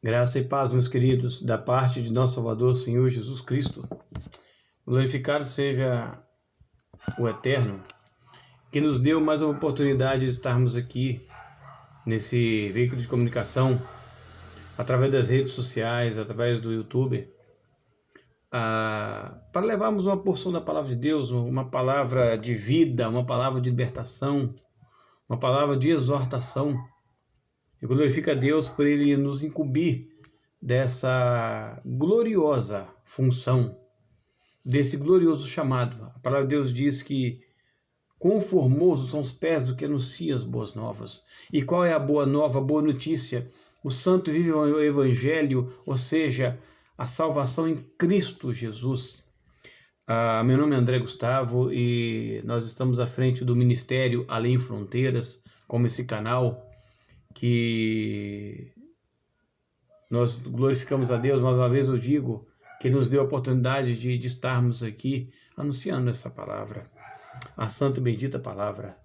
Graça e paz, meus queridos, da parte de nosso Salvador, Senhor Jesus Cristo. Glorificado seja o Eterno, que nos deu mais uma oportunidade de estarmos aqui nesse veículo de comunicação, através das redes sociais, através do YouTube, para levarmos uma porção da palavra de Deus, uma palavra de vida, uma palavra de libertação, uma palavra de exortação. E glorifica a Deus por Ele nos incumbir dessa gloriosa função, desse glorioso chamado. A palavra de Deus diz que quão formosos são os pés do que anuncia as boas novas. E qual é a boa nova, a boa notícia? O santo vive o Evangelho, ou seja, a salvação em Cristo Jesus. Meu nome é André Gustavo e nós estamos à frente do Ministério Além Fronteiras, como esse canal que nós glorificamos a Deus. Mais uma vez eu digo que Ele nos deu a oportunidade de estarmos aqui anunciando essa palavra, a santa e bendita palavra.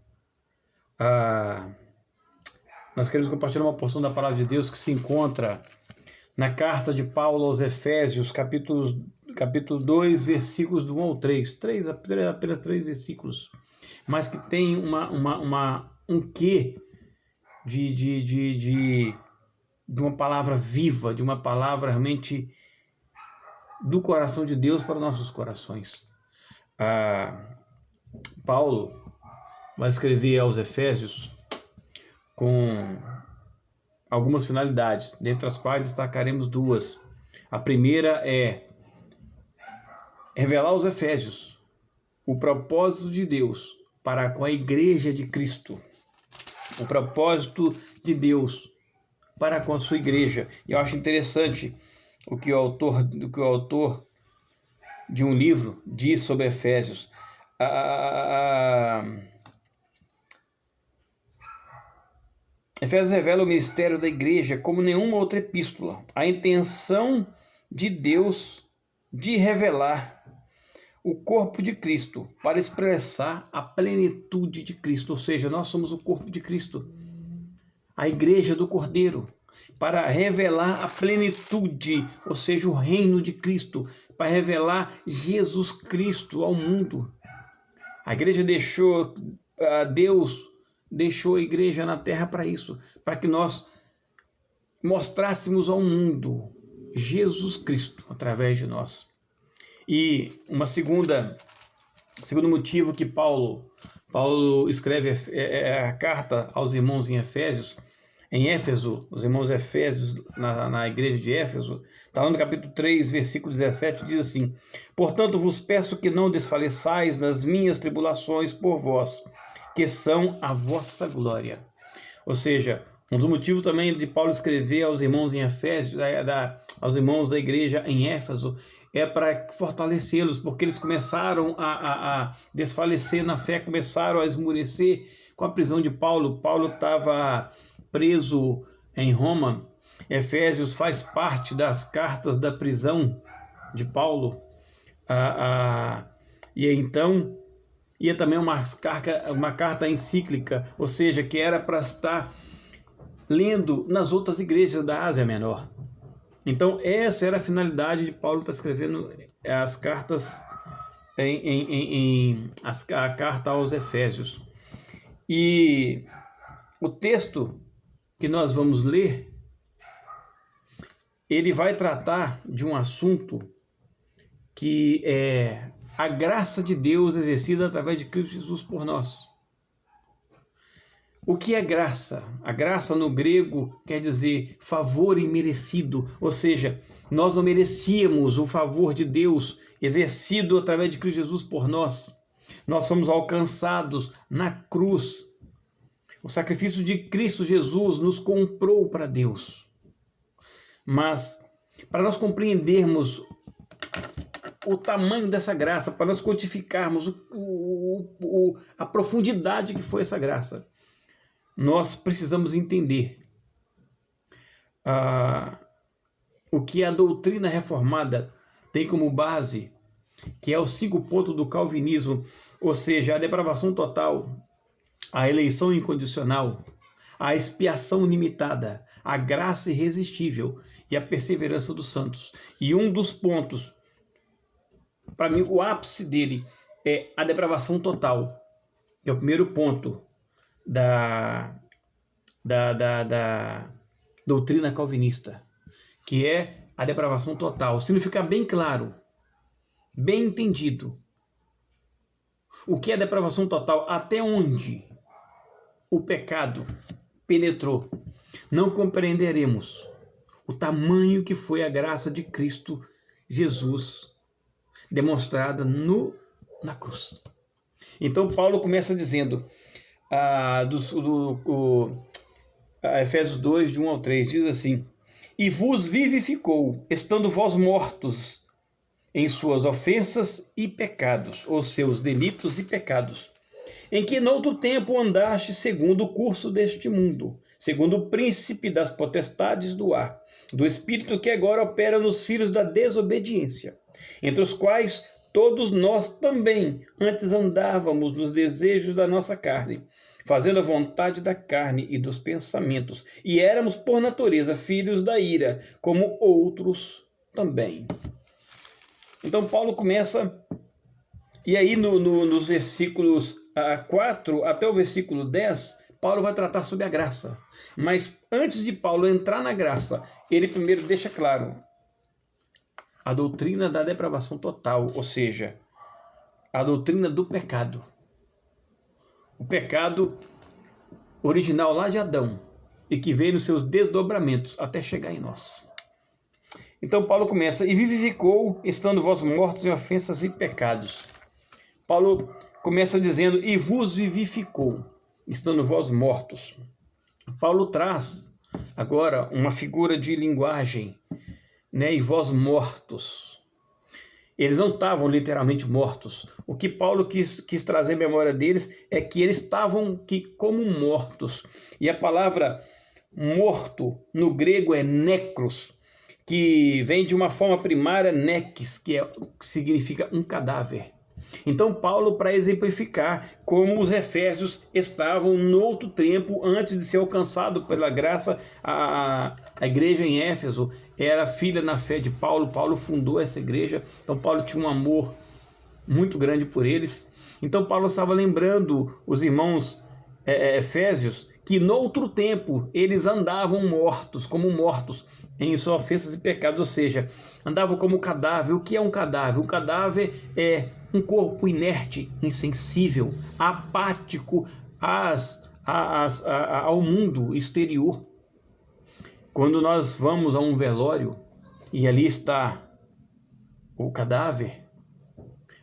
Nós queremos compartilhar uma porção da palavra de Deus que se encontra na carta de Paulo aos Efésios, capítulo 2, versículos do 1 ao 3. Apenas 3 versículos, mas que tem um quê de uma palavra viva, de uma palavra realmente do coração de Deus para nossos corações. Paulo vai escrever aos Efésios com algumas finalidades, dentre as quais destacaremos duas. A primeira é revelar aos Efésios o propósito de Deus para com a igreja de Cristo. O propósito de Deus para com a sua igreja. E eu acho interessante o que o autor de um livro diz sobre Efésios. Efésios revela o ministério da igreja como nenhuma outra epístola. A intenção de Deus de revelar o corpo de Cristo para expressar a plenitude de Cristo. Ou seja, nós somos o corpo de Cristo, a igreja do Cordeiro, para revelar a plenitude, ou seja, o reino de Cristo, para revelar Jesus Cristo ao mundo. A igreja Deus deixou a igreja na terra para isso, para que nós mostrássemos ao mundo Jesus Cristo através de nós. E segundo motivo que Paulo escreve a carta aos irmãos em Éfeso, os irmãos Efésios na igreja de Éfeso, está lá no capítulo 3, versículo 17, diz assim: portanto vos peço que não desfaleçais nas minhas tribulações por vós, que são a vossa glória. Ou seja, um dos motivos também de Paulo escrever aos irmãos em Efésios, aos irmãos da igreja em Éfeso, é para fortalecê-los, porque eles começaram a desfalecer na fé, começaram a esmurecer com a prisão de Paulo. Paulo estava preso em Roma. Efésios faz parte das cartas da prisão de Paulo. E então, ia também uma carta encíclica, ou seja, que era para estar lendo nas outras igrejas da Ásia Menor. Então, essa era a finalidade de Paulo estar escrevendo as cartas, a carta aos Efésios. E o texto que nós vamos ler, ele vai tratar de um assunto que é a graça de Deus exercida através de Cristo Jesus por nós. O que é graça? A graça no grego quer dizer favor imerecido, ou seja, nós não merecíamos o favor de Deus exercido através de Cristo Jesus por nós. Nós somos alcançados na cruz. O sacrifício de Cristo Jesus nos comprou para Deus. Mas, para nós compreendermos o tamanho dessa graça, para nós quantificarmos a profundidade que foi essa graça, nós precisamos entender o que a doutrina reformada tem como base, que é o 5 pontos do calvinismo, ou seja, a depravação total, a eleição incondicional, a expiação limitada, a graça irresistível e a perseverança dos santos. E um dos pontos, para mim, o ápice dele é a depravação total, que é o primeiro ponto da doutrina calvinista, que é a depravação total. Se não ficar bem claro, bem entendido, o que é depravação total, até onde o pecado penetrou, não compreenderemos o tamanho que foi a graça de Cristo Jesus demonstrada na cruz. Então Paulo começa dizendo, Efésios 2, de 1 ao 3, diz assim: e vos vivificou, estando vós mortos em suas ofensas e pecados, os seus delitos e pecados, em que noutro tempo andaste segundo o curso deste mundo, segundo o príncipe das potestades do ar, do espírito que agora opera nos filhos da desobediência, entre os quais todos nós também antes andávamos nos desejos da nossa carne, fazendo a vontade da carne e dos pensamentos, e éramos por natureza filhos da ira, como outros também. Então Paulo começa, e aí nos versículos 4 até o versículo 10, Paulo vai tratar sobre a graça. Mas antes de Paulo entrar na graça, ele primeiro deixa claro a doutrina da depravação total, ou seja, a doutrina do pecado. O pecado original lá de Adão, e que veio nos seus desdobramentos até chegar em nós. Então Paulo começa, e vivificou, estando vós mortos em ofensas e pecados. Paulo começa dizendo, e vos vivificou, estando vós mortos. Paulo traz agora uma figura de linguagem, né? E vós mortos. Eles não estavam literalmente mortos. O que Paulo quis trazer à memória deles é que eles estavam como mortos. E a palavra morto no grego é necros, que vem de uma forma primária nekis, que significa um cadáver. Então Paulo, para exemplificar como os efésios estavam no outro tempo, antes de ser alcançado pela graça, a igreja em Éfeso era filha na fé de Paulo. Paulo fundou essa igreja, então Paulo tinha um amor muito grande por eles. Então Paulo estava lembrando os irmãos efésios que no outro tempo eles andavam mortos, como mortos em suas ofensas e pecados, ou seja, andavam como cadáver. O que é um cadáver? Um cadáver é um corpo inerte, insensível, apático ao mundo exterior. Quando nós vamos a um velório e ali está o cadáver,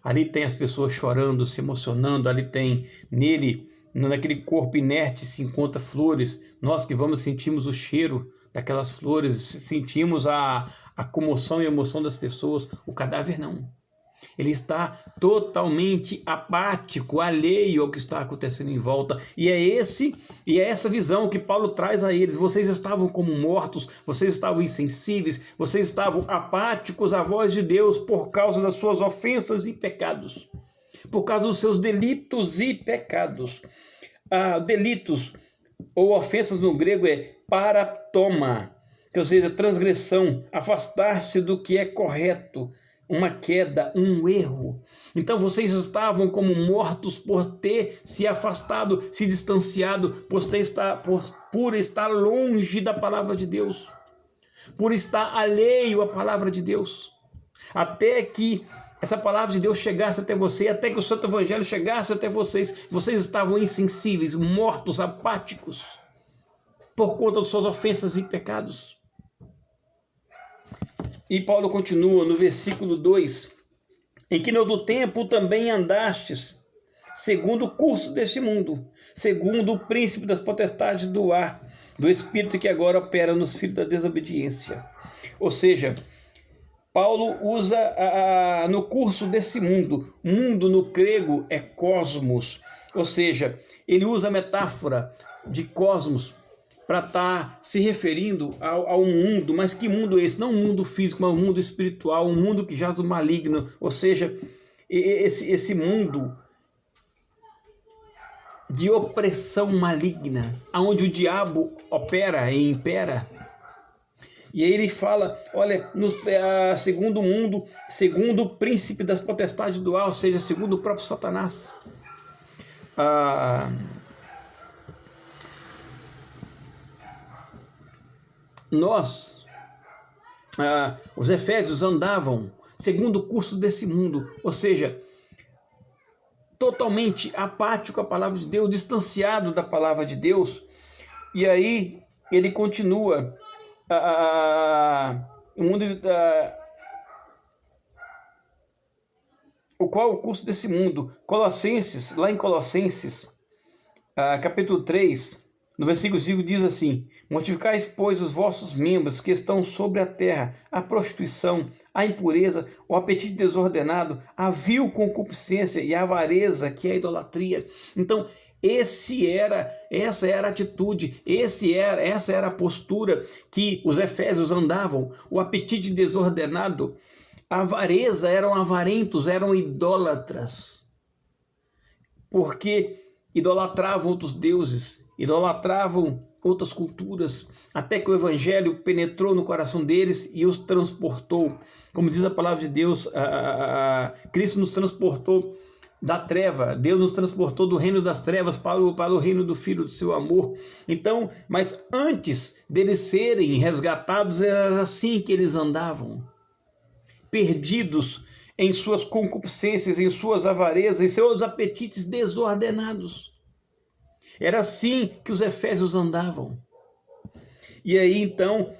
ali tem as pessoas chorando, se emocionando, ali tem naquele corpo inerte se encontra flores. Nós que vamos sentimos o cheiro daquelas flores, sentimos a comoção e a emoção das pessoas. O cadáver não. Ele está totalmente apático, alheio ao que está acontecendo em volta. E é essa visão que Paulo traz a eles. Vocês estavam como mortos, vocês estavam insensíveis, vocês estavam apáticos à voz de Deus por causa das suas ofensas e pecados, por causa dos seus delitos e pecados. Delitos ou ofensas no grego é paratoma, ou seja, transgressão, afastar-se do que é correto, uma queda, um erro. Então vocês estavam como mortos por ter se afastado, se distanciado, por estar longe da palavra de Deus, por estar alheio à palavra de Deus, até que essa palavra de Deus chegasse até você, até que o Santo Evangelho chegasse até vocês. Vocês estavam insensíveis, mortos, apáticos, por conta de suas ofensas e pecados. E Paulo continua no versículo 2, em que no outro tempo também andastes, segundo o curso deste mundo, segundo o príncipe das potestades do ar, do espírito que agora opera nos filhos da desobediência. Ou seja, Paulo usa no curso desse mundo. Mundo no grego é cosmos, ou seja, ele usa a metáfora de cosmos para estar se referindo ao mundo. Mas que mundo é esse? Não um mundo físico, mas um mundo espiritual, um mundo que jaz o maligno. Ou seja, esse mundo de opressão maligna, aonde o diabo opera e impera. E aí ele fala, olha, segundo o mundo, segundo o príncipe das potestades do ar, ou seja, segundo o próprio Satanás. Os efésios andavam segundo o curso desse mundo, ou seja, totalmente apático à palavra de Deus, distanciado da palavra de Deus. E aí ele continua, qual é o curso desse mundo? Colossenses, lá em Colossenses, capítulo 3, no versículo 5 diz assim: mortificais, pois, os vossos membros que estão sobre a terra, a prostituição, a impureza, o apetite desordenado, a vil concupiscência e a avareza, que é a idolatria. Então, essa era a atitude, essa era a postura que os efésios andavam. O apetite desordenado, a avareza, eram avarentos, eram idólatras, porque idolatravam outros deuses, idolatravam outras culturas, até que o evangelho penetrou no coração deles e os transportou. Como diz a palavra de Deus, Cristo nos transportou da treva, Deus nos transportou do reino das trevas para o reino do Filho do seu amor. Então, mas antes deles serem resgatados, era assim que eles andavam, perdidos em suas concupiscências, em suas avarezas, em seus apetites desordenados. Era assim que os efésios andavam. E aí, então,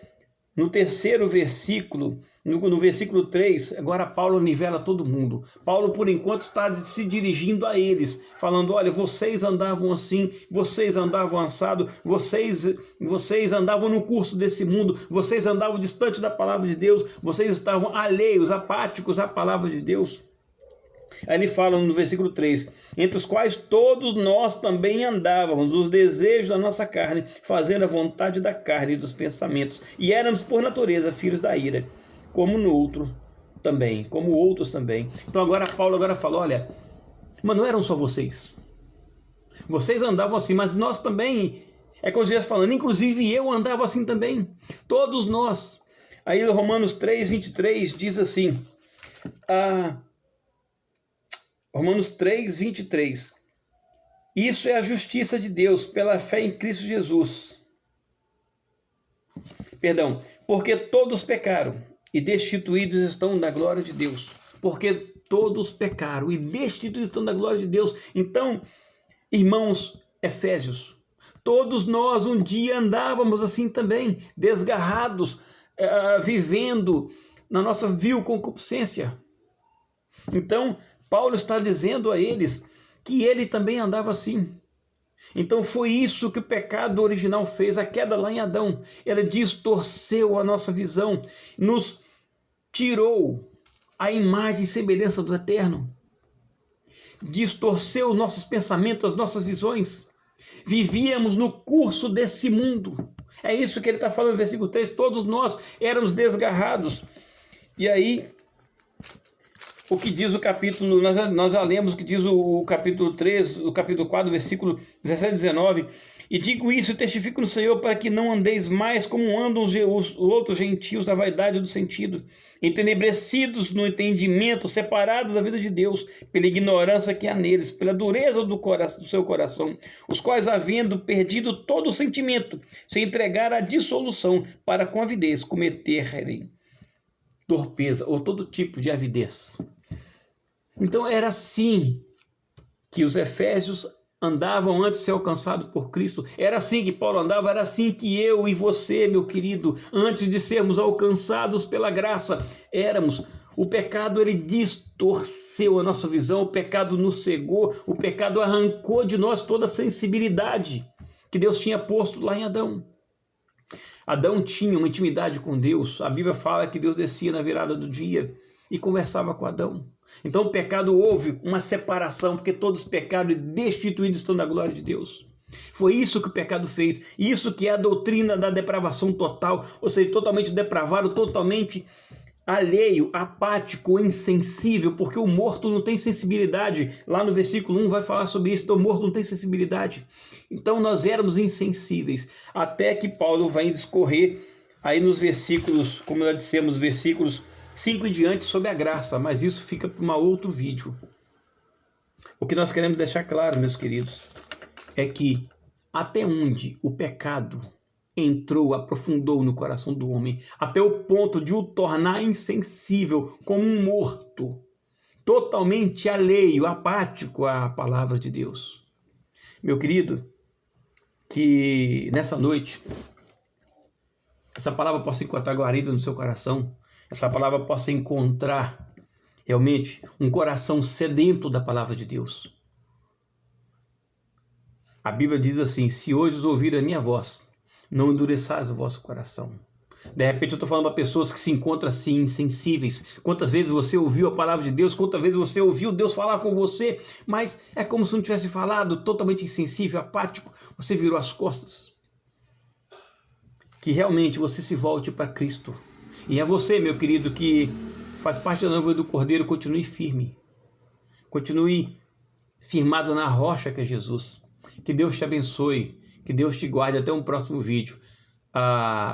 no terceiro versículo, no versículo 3, agora Paulo nivela todo mundo. Paulo, por enquanto, está se dirigindo a eles, falando, olha, vocês andavam assim, vocês andavam assado, vocês andavam no curso desse mundo, vocês andavam distante da palavra de Deus, vocês estavam alheios, apáticos à palavra de Deus. Aí ele fala no versículo 3, entre os quais todos nós também andávamos, nos desejos da nossa carne, fazendo a vontade da carne e dos pensamentos, e éramos por natureza filhos da ira, como outros também. Então Paulo falou, olha, mas não eram só vocês andavam assim, mas nós também, é como se estivesse falando, inclusive eu andava assim também, todos nós. Aí Romanos 3:23 diz assim, Romanos 3:23, isso é a justiça de Deus pela fé em Cristo Jesus. Porque todos pecaram e destituídos estão da glória de Deus. Porque todos pecaram e destituídos estão da glória de Deus. Então, irmãos efésios, todos nós um dia andávamos assim também, desgarrados, vivendo na nossa vil concupiscência. Então, Paulo está dizendo a eles que ele também andava assim. Então foi isso que o pecado original fez, a queda lá em Adão. Ela distorceu a nossa visão, nos tirou a imagem e semelhança do eterno. Distorceu os nossos pensamentos, as nossas visões. Vivíamos no curso desse mundo. É isso que ele está falando no versículo 3. Todos nós éramos desgarrados. E aí, o que diz o capítulo, nós já lemos o que diz o capítulo 3, o capítulo 4, versículo 17 e 19. E digo isso e testifico no Senhor para que não andeis mais como andam os outros gentios na vaidade do sentido, entenebrecidos no entendimento, separados da vida de Deus, pela ignorância que há neles, pela dureza do seu coração, os quais, havendo perdido todo o sentimento, se entregaram à dissolução para com avidez cometerem torpeza ou todo tipo de avidez. Então era assim que os efésios andavam antes de ser alcançados por Cristo. Era assim que Paulo andava, era assim que eu e você, meu querido, antes de sermos alcançados pela graça, éramos. O pecado, ele distorceu a nossa visão, o pecado nos cegou, o pecado arrancou de nós toda a sensibilidade que Deus tinha posto lá em Adão. Adão tinha uma intimidade com Deus. A Bíblia fala que Deus descia na virada do dia e conversava com Adão. Então o pecado, houve uma separação, porque todos pecaram e destituídos estão da glória de Deus. Foi isso que o pecado fez. Isso que é a doutrina da depravação total, ou seja, totalmente depravado, totalmente alheio, apático, insensível, porque o morto não tem sensibilidade. Lá no versículo 1 vai falar sobre isso, então o morto não tem sensibilidade. Então nós éramos insensíveis, até que Paulo vai discorrer aí nos versículos, como nós dissemos, versículos 5 em diante sobre a graça, mas isso fica para um outro vídeo. O que nós queremos deixar claro, meus queridos, é que até onde o pecado entrou, aprofundou no coração do homem, até o ponto de o tornar insensível, como um morto, totalmente alheio, apático à palavra de Deus. Meu querido, que nessa noite essa palavra possa encontrar guarida no seu coração, essa palavra possa encontrar realmente um coração sedento da palavra de Deus. A Bíblia diz assim: se hoje os ouvir a minha voz, não endureçais o vosso coração. De repente eu estou falando para pessoas que se encontram assim, insensíveis. Quantas vezes você ouviu a palavra de Deus, quantas vezes você ouviu Deus falar com você, mas é como se não tivesse falado, totalmente insensível, apático, você virou as costas. Que realmente você se volte para Cristo. E é você, meu querido, que faz parte da noiva do Cordeiro, continue firme. Continue firmado na rocha que é Jesus. Que Deus te abençoe, que Deus te guarde. Até um próximo vídeo.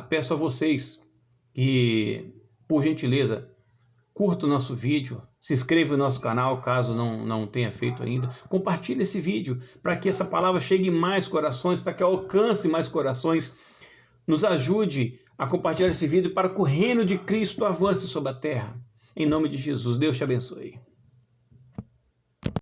Peço a vocês que, por gentileza, curta o nosso vídeo, se inscreva no nosso canal, caso não tenha feito ainda. Compartilhe esse vídeo para que essa palavra chegue em mais corações, para que alcance mais corações. Nos ajude a compartilhar esse vídeo para que o reino de Cristo avance sobre a terra. Em nome de Jesus, Deus te abençoe.